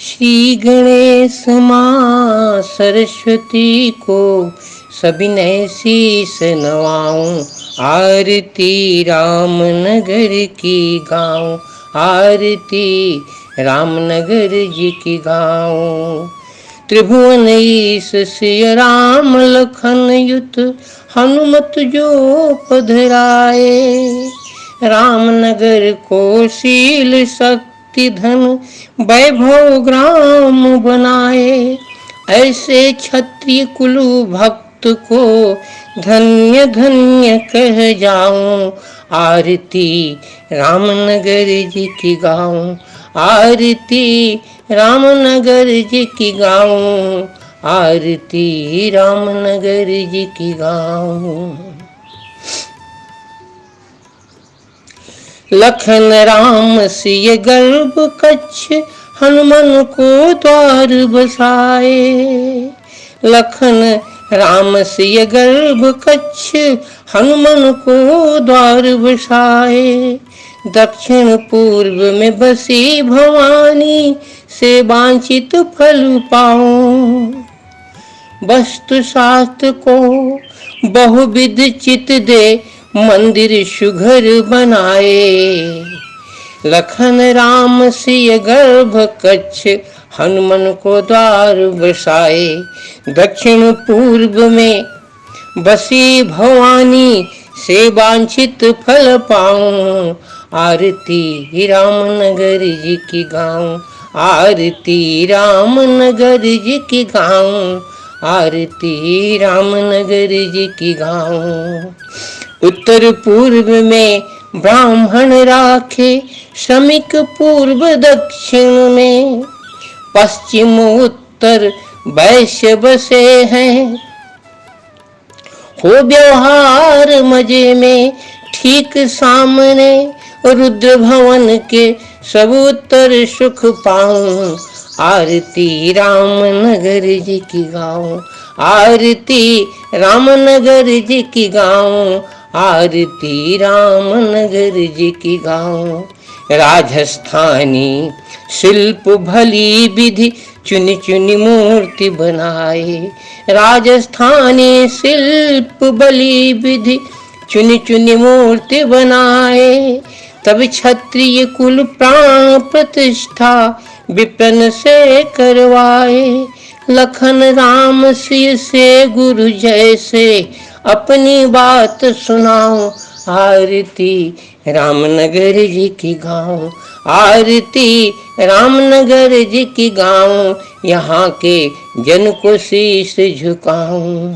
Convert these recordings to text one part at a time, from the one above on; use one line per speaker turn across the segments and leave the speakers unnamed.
श्री गणेश माँ सरस्वती को सविनय शीस नवाऊं। आरती रामनगर की गाऊं, आरती रामनगर जी की गाऊं। त्रिभुवन ईश सिय राम लखन युत हनुमत जो पधराए। रामनगर को शील शक्ति धन वैभव ग्राम बनाए। ऐसे क्षत्रिय कुलु भक्त को धन्य धन्य कह जाऊं। आरती रामनगर जी की गाऊं, आरती रामनगर जी की गाऊं, आरती रामनगर जी की गाऊं। लखन राम सिय गर्भ कच्छ हनुमान को द्वार बसाए। लखन राम सिय गर्भ कच्छ हनुमान को द्वार बसाए। दक्षिण पूर्व में बसी भवानी से वांछित फल पाऊं। वस्तु शास्त्र को बहुविध चित दे मंदिर सुघर बनाए। लखन राम सिय गर्भ कच्छ हनुमान को द्वार बसाए। दक्षिण पूर्व में बसी भवानी से वांछित फल पाऊं। आरती रामनगर जी की गाऊं, आरती रामनगर जी की गाऊं, आरती रामनगर जी की गाऊं। उत्तर पूर्व में ब्राह्मण राखे श्रमिक पूर्व दक्षिण में। पश्चिम उत्तर वैश्य बसे हैं हो व्यवहार मजे में। ठीक सामने रुद्र भवन के सब उत्तर सुख पाऊं। आरती रामनगर जी की गाऊं, आरती रामनगर जी की गाऊं, आरती रामनगर जी की गाऊं। राजस्थानी शिल्प भली विधि चुनी चुनी मूर्ति बनाए। राजस्थानी शिल्प भली विधि चुनी चुनी मूर्ति बनाए। तब क्षत्रिय कुल प्राण प्रतिष्ठा विपिन से करवाए। लखन राम सिय से गुरु जैसे अपनी बात सुनाऊं। आरती रामनगर जी की गाऊं, आरती रामनगर जी की गाऊं। यहाँ के जन को शीश झुकाऊं।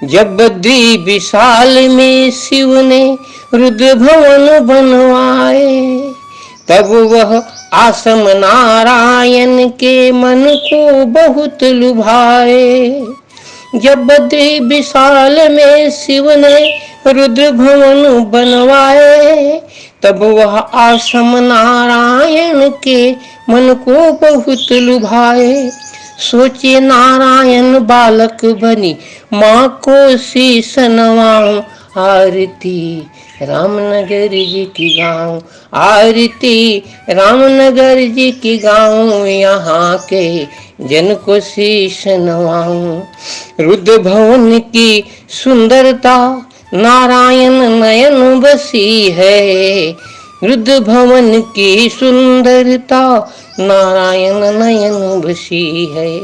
जब बद्री विशाल में शिव ने रुद्र भवन बनवाए। तब वह आसम नारायण के मन को बहुत लुभाए। जब बद्री विशाल में शिव ने रुद्र भवन बनवाए। तब वह आसम नारायण के मन को बहुत लुभाए। सोचे नारायण बालक बनी माँ को शीश नवाऊं। आरती रामनगर जी की गाऊं, आरती रामनगर जी की गाऊं। यहाँ के जन को शीश नवाऊं। रुद्र भवन की सुंदरता नारायण नयन बसी है। रुद्र भवन की सुंदरता नारायण नयन बसी है।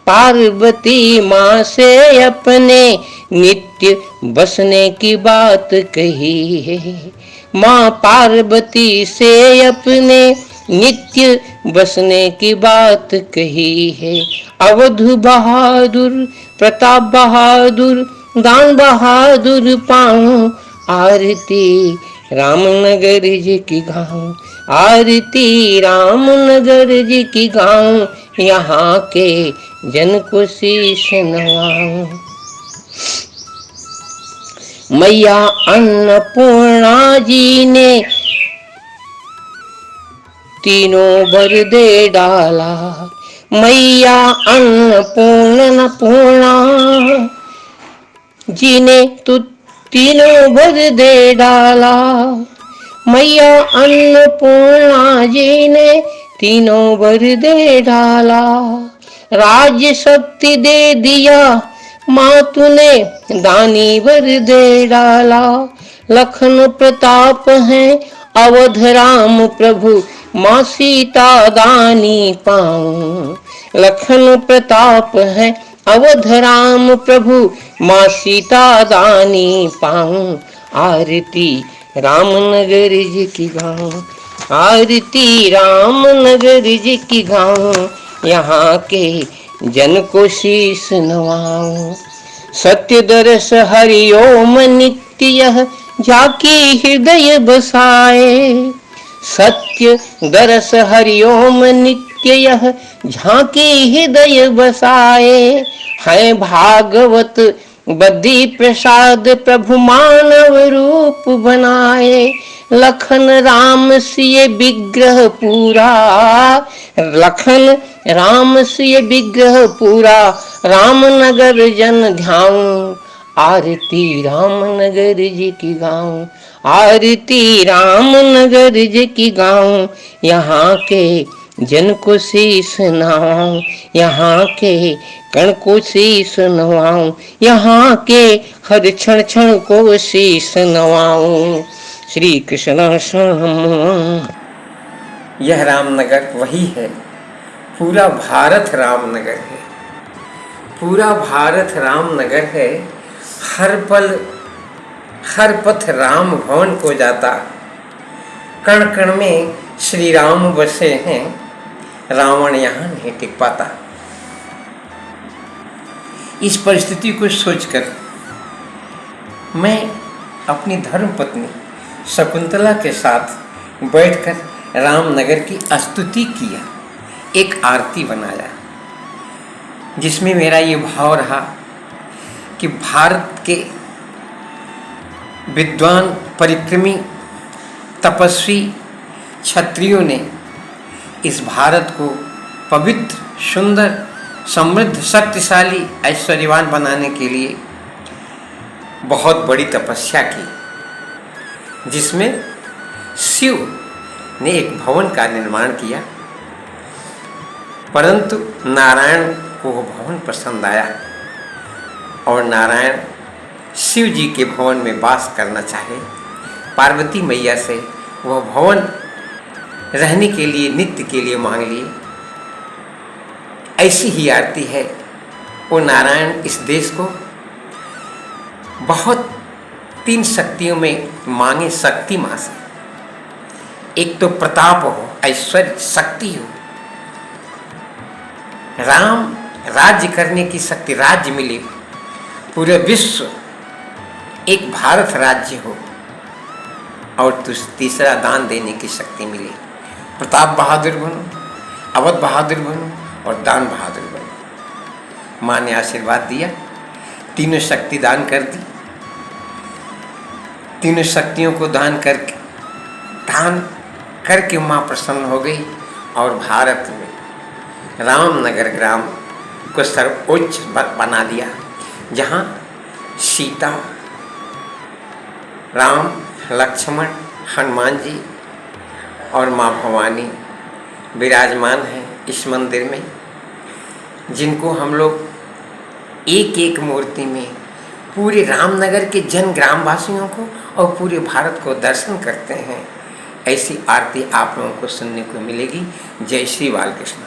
पार्वती माँ से अपने नित्य बसने की बात कही है। माँ पार्वती से अपने नित्य बसने की बात कही है। अवध बहादुर प्रताप बहादुर दान बहादुर पाऊं। आरती रामनगर जी की गाऊं, आरती रामनगर जी की गाऊं। यहाँ के जन को शीश नवाऊं। मैया अन्नपूर्णा जी ने तीनों वर दे डाला। मैया अन्नपूर्णा जी ने तो तीनों वर दे डाला। मैया अन्नपूर्णा जी ने तीनों वर दे डाला। राज्य शक्ति दे दिया माँ तूने, दानी वर दे डाला। लखन प्रताप है अवध राम प्रभु, माँ सीता दानी पाऊं। लखन प्रताप है अवध राम प्रभु, माँ सीता दानी पाऊं। आरती रामनगर जी की गाऊं, आरती रामनगर जी की गाऊं। यहाँ के जन को शीश नवाऊं। सत्य दरस हरिओम नित्य यह, जाकी हृदय बसाए। सत्य दरस हरिओम नित्य यह, झांकी हृदय बसाए। है भागवत बद्री प्रसाद प्रभु मानव रूप बनाए। लखन राम सिय विग्रह पूरा, लखन राम सिय विग्रह पूरा। रामनगर जन ध्याऊं, आरती रामनगर जी की गाऊं। आरती रामनगर जी की गाऊं। यहाँ के जन को शीश नवाऊं, यहाँ के कण को शीश नवाऊं। यहाँ के हर क्षण क्षण को शीश नवाऊं। श्री कृष्ण शरणम।
यह रामनगर वही है, पूरा भारत रामनगर है, पूरा भारत रामनगर है। हर पल हर पथ राम भवन को जाता, कण कण में श्री राम बसे हैं, रावण यहाँ नहीं टिक पाता। इस परिस्थिति को सोचकर मैं अपनी धर्मपत्नी शकुंतला के साथ बैठकर रामनगर की स्तुति किया, एक आरती बनाया, जिसमें मेरा ये भाव रहा कि भारत के विद्वान परिक्रमी तपस्वी क्षत्रियों ने इस भारत को पवित्र, सुंदर, समृद्ध, शक्तिशाली, ऐश्वर्यवान बनाने के लिए बहुत बड़ी तपस्या की, जिसमें शिव ने एक भवन का निर्माण किया। परंतु नारायण को वह भवन पसंद आया और नारायण शिव जी के भवन में वास करना चाहे। पार्वती मैया से वह भवन रहने के लिए, नित्य के लिए मांग लिए। ऐसी ही आरती है, वो नारायण इस देश को बहुत 3 शक्तियों में मांगे शक्ति मां से। एक तो प्रताप हो, ऐश्वर्य, शक्ति हो, राम राज्य करने की शक्ति, राज्य मिले, पूरे विश्व एक भारत राज्य हो, और तीसरा दान देने की शक्ति मिले। प्रताप बहादुर बनो, अवध बहादुर बनो और दान बहादुर बनो। माँ ने आशीर्वाद दिया, तीनों शक्ति दान कर दी। तीनों शक्तियों को दान करके माँ प्रसन्न हो गई और भारत में रामनगर ग्राम को सर्वोच्च बना दिया, जहाँ सीता, राम, लक्ष्मण, हनुमान जी और माँ भवानी विराजमान हैं इस मंदिर में, जिनको हम लोग एक एक मूर्ति में पूरे रामनगर के जन ग्रामवासियों को और पूरे भारत को दर्शन करते हैं। ऐसी आरती आप लोगों को सुनने को मिलेगी। जय श्री बाल कृष्ण।